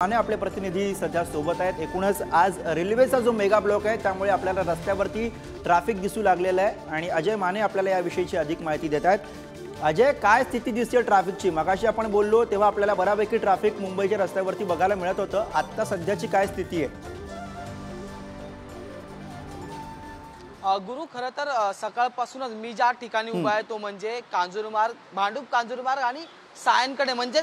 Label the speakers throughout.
Speaker 1: आपले प्रतिनिधी सध्या सोबत आहेत। एकूणच आज रेल्वेचा जो मेगा ब्लॉक आहे त्यामुळे आपल्याला रस्त्यावरती ट्रॅफिक दिसू लागलेला आहे आणि अजय माने आपल्याला या विषयीची अधिक माहिती देत आहेत। अजय, काय स्थिती दिसते ट्रॅफिकची? मगाशी आपण बोललो तेव्हा आपल्याला बऱ्यापैकी ट्रॅफिक मुंबईच्या रस्त्यावरती बघायला मिळत होतं, आता सध्याची काय स्थिती आहे?
Speaker 2: गुरु, खरं तर सकाळपासूनच मी ज्या ठिकाणी उभा आहे तो म्हणजे कांजूरमार्ग, भांडूप कांजूरमार्ग आणि सायनकडे म्हणजे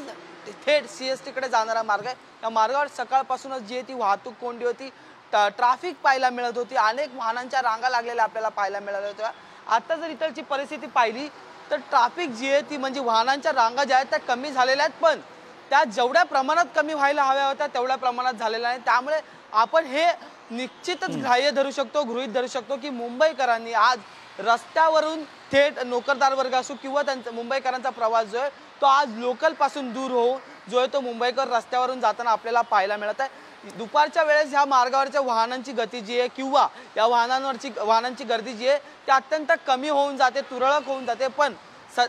Speaker 2: थेट सीएसटी कडे जाणारा मार्ग आहे। या मार्गावर सकाळपासूनच जी ती वाहतूक कोंडी होती, ट्रॅफिक पाहायला मिळत होती, अनेक वाहनांच्या रांगा लागलेल्या आपल्याला पाहायला मिळाल्या होत्या। आता जर इथलची परिस्थिती पाहिली तर ट्रॅफिक जी आहे ती म्हणजे वाहनांच्या रांगा ज्या आहेत त्या कमी झालेल्या आहेत, पण त्या जेवढ्या प्रमाणात कमी व्हायला हव्या होत्या तेवढ्या प्रमाणात झालेल्या नाही। त्यामुळे आपण हे निश्चितच ग्राह्य धरू शकतो, गृहीत धरू शकतो की मुंबईकरांनी आज रस्त्यावरून थेट नोकरदार वर्ग असो किंवा त्यांचा मुंबईकरांचा प्रवास जो आहे तो आज लोकल पासून दूर होऊन जो आहे तो मुंबईकर रस्त्यावरून जाताना आपल्याला पाहायला मिळत आहे। दुपारच्या वेळेस ह्या मार्गावरच्या वाहनांची गती जी आहे किंवा या वाहनांची गर्दी जी आहे ती अत्यंत कमी होऊन जाते, तुरळक होऊन जाते, पण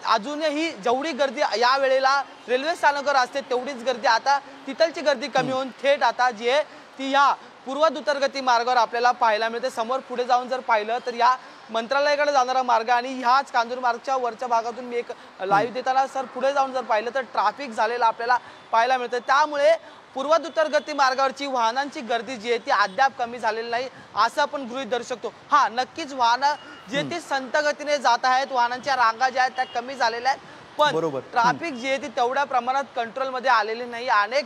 Speaker 2: अजूनही जेवढी गर्दी या वेळेला रेल्वे स्थानकावर असते तेवढीच गर्दी आता तिथलची गर्दी कमी होऊन थेट आता जी आहे ती या पूर्व द्रुतगती मार्गावर आपल्याला पाहायला मिळते। समोर पुढे जाऊन जर पाहिलं तर या मंत्रालयाकडे जाणारा मार्ग आणि ह्याच कांजूर मार्गच्या वरच्या भागातून मी एक लाईव्ह देताना सर पुढे जाऊन जर पाहिलं तर ट्रॅफिक झालेला आपल्याला पाहायला मिळतं। त्यामुळे पूर्व द्रुतगती मार्गावरची वाहनांची गर्दी जी आहे ती अद्याप कमी झालेली नाही असं आपण गृहीत धरू शकतो। हा, नक्कीच वाहनं जे ती संत गतीने जात आहेत, वाहनांच्या रांगा ज्या आहेत त्या कमी झालेल्या आहेत, पण ट्रॅफिक जी आहे ती तेवढ्या प्रमाणात कंट्रोलमध्ये आलेली नाही अनेक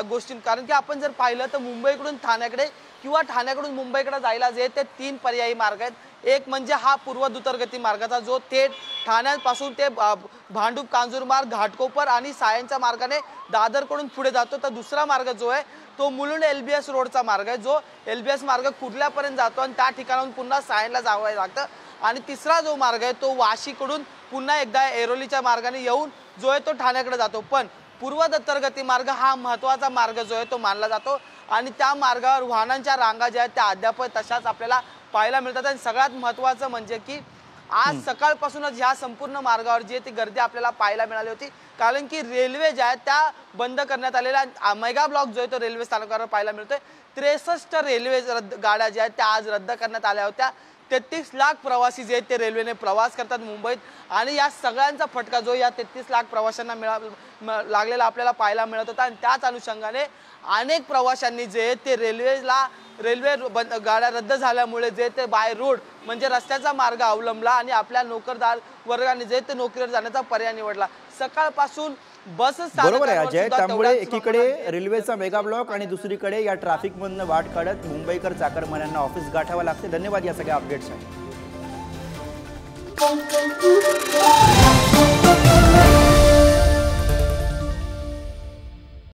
Speaker 2: गोष्टी। कारण की आपण जर पाहिलं तर मुंबईकडून ठाण्याकडे किंवा ठाण्याकडून मुंबईकडे जायला जे ते तीन पर्यायी मार्ग आहेत। एक म्हणजे हा पूर्व द्रुतगती मार्गाचा जो थेट ठाण्यापासून ते भांडूप कांजूरमार्ग, घाटकोपर आणि सायनच्या मार्गाने दादरकडून पुढे जातो। तर दुसरा मार्ग जो आहे तो मुलुंड एलबीएस रोडचा मार्ग आहे, जो एलबीएस मार्ग कुर्ल्यापर्यंत जातो आणि त्या ठिकाणाहून पुन्हा सायनला जावं लागतं। आणि तिसरा जो मार्ग आहे तो वाशीकडून पुन्हा एकदा एरोलीच्या मार्गाने येऊन जो आहे तो ठाण्याकडे जातो। पण पूर्व द्रुतगती मार्ग हा महत्त्वाचा मार्ग जो आहे तो मानला जातो आणि त्या मार्गावर वाहनांच्या रांगा ज्या आहेत त्या अद्याप तशाच आपल्याला पाहायला मिळतात। आणि सगळ्यात महत्त्वाचं म्हणजे की आज सकाळपासूनच ह्या संपूर्ण मार्गावर जी ती गर्दी आपल्याला पाहायला मिळाली होती, कारण की रेल्वे ज्या आहेत त्या बंद करण्यात आलेल्या मेगा ब्लॉक जो आहे तो रेल्वे स्थानकावर पाहायला मिळतोय। 63 रेल्वे गाड्या ज्या आहेत त्या आज रद्द करण्यात आल्या होत्या। 33 लाख प्रवासी जे आहेत ते रेल्वेने प्रवास करतात मुंबईत आणि या सगळ्यांचा फटका जो या 33 लाख प्रवाशांना लागलेला आपल्याला पाहायला मिळत होता। आणि त्याच अनुषंगाने अनेक प्रवाशांनी जे ते रेल्वे गाड्या रद्द झाल्यामुळे जे ते बाय रोड म्हणजे रस्त्याचा मार्ग अवलंबला आणि आपल्या नोकरदार वर्गाने जे ते नोकरीवर जाण्याचा पर्याय निवडला। सकाळपासून बस
Speaker 1: बरोबर आहे अजय, त्यामुळे एकीकडे रेल्वेचा मेगा ब्लॉक आणि दुसरीकडे या ट्रॅफिक मधून वाट काढत मुंबईकर चाकरमान्यांना ऑफिस गाठावं लागते। धन्यवाद या सगळ्या अपडेट्ससाठी।